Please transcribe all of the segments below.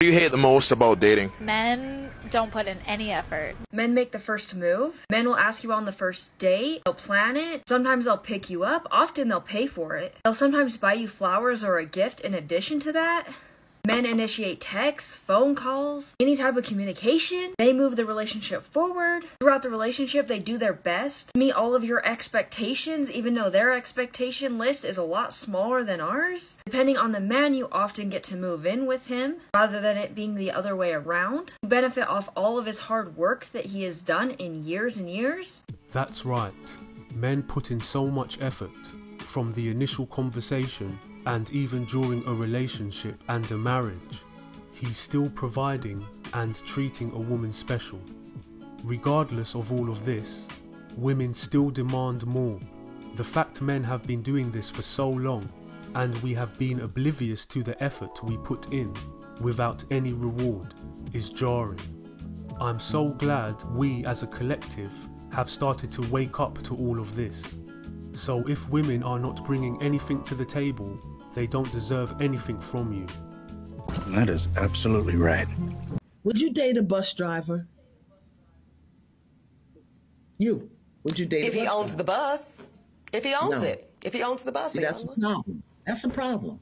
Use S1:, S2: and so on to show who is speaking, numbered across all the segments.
S1: What do you hate the most about dating?
S2: Men don't put in any effort.
S3: Men make the first move. Men will ask you on the first date. They'll plan it. Sometimes they'll pick you up. Often they'll pay for it. They'll sometimes buy you flowers or a gift in addition to that. Men initiate texts, phone calls, any type of communication. They move the relationship forward. Throughout the relationship, they do their best to meet all of your expectations, even though their expectation list is a lot smaller than ours. Depending on the man, you often get to move in with him, rather than it being the other way around. You benefit off all of his hard work that he has done in years and years.
S4: That's right. Men put in so much effort, from the initial conversation and even during a relationship and a marriage. He's still providing and treating a woman special. Regardless of all of this, women still demand more. The fact men have been doing this for so long, and we have been oblivious to the effort we put in without any reward, is jarring. I'm so glad we as a collective have started to wake up to all of this. So if women are not bringing anything to the table, they don't deserve anything from you.
S5: That is absolutely right.
S6: Would you date a bus driver? Would you date
S7: if he owns the bus? If he owns it. If he owns the bus.
S6: See, that's a problem. That's a problem.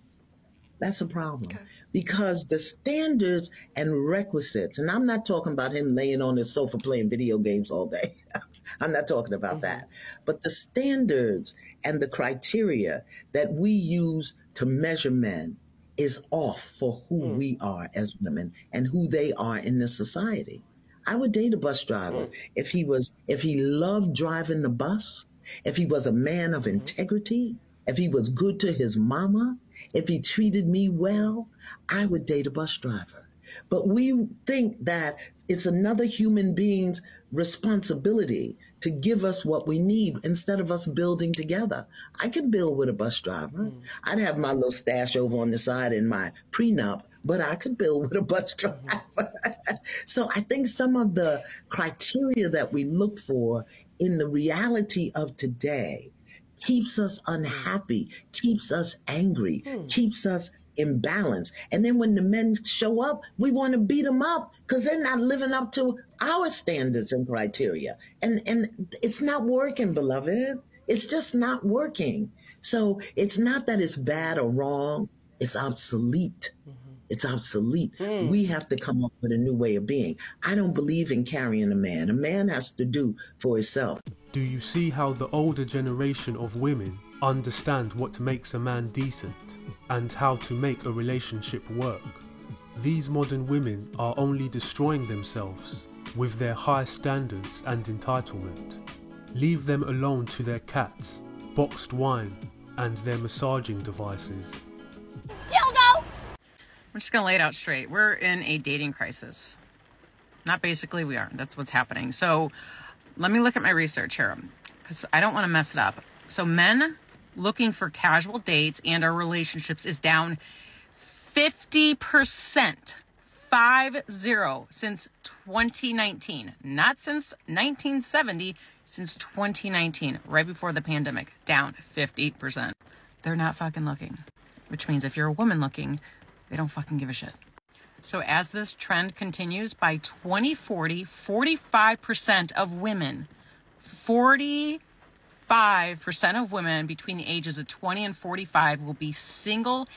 S6: That's a problem. Okay. Because the standards and requisites, and I'm not talking about him laying on his sofa playing video games all day. I'm not talking about that. But the standards and the criteria that we use to measure men is off for who we are as women and who they are in this society. I would date a bus driver if he loved driving the bus, if he was a man of integrity, if he was good to his mama, if he treated me well, I would date a bus driver. But we think that it's another human being's responsibility to give us what we need instead of us building together. I can build with a bus driver. I'd have my little stash over on the side in my prenup, but I could build with a bus driver. So I think some of the criteria that we look for in the reality of today keeps us unhappy, keeps us angry, keeps us imbalance. And then when the men show up, we want to beat them up because they're not living up to our standards and criteria. And it's not working, beloved. It's just not working. So it's not that it's bad or wrong. It's obsolete. It's obsolete. We have to come up with a new way of being. I don't believe in carrying a man. A man has to do for himself.
S4: Do you see how the older generation of women understand what makes a man decent and how to make a relationship work? These modern women are only destroying themselves with their high standards and entitlement. Leave them alone to their cats, boxed wine, and their massaging devices.
S8: Dildo! I'm just gonna lay it out straight. We're in a dating crisis. Not basically, we are. That's what's happening. So let me look at my research here because I don't want to mess it up. So men looking for casual dates and our relationships is down 50%, 50, since 2019. Not since 1970, since 2019, right before the pandemic, down 50%. They're not fucking looking, which means if you're a woman looking, they don't fucking give a shit. So as this trend continues, by 2040, 45% of women, 45% of women between the ages of 20 and 45 will be single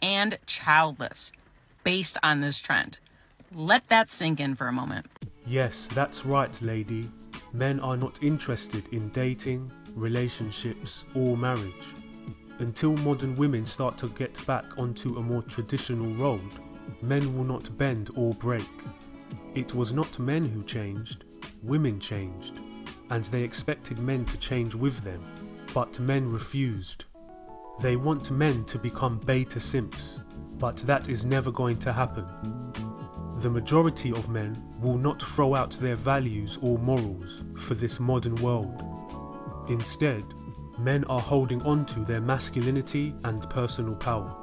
S8: and childless based on this trend. Let that sink in for a moment.
S4: Yes, that's right, lady. Men are not interested in dating, relationships, or marriage. Until modern women start to get back onto a more traditional road, men will not bend or break. It was not men who changed, women changed, and they expected men to change with them, but men refused. They want men to become beta simps, but that is never going to happen. The majority of men will not throw out their values or morals for this modern world. Instead, men are holding on to their masculinity and personal power.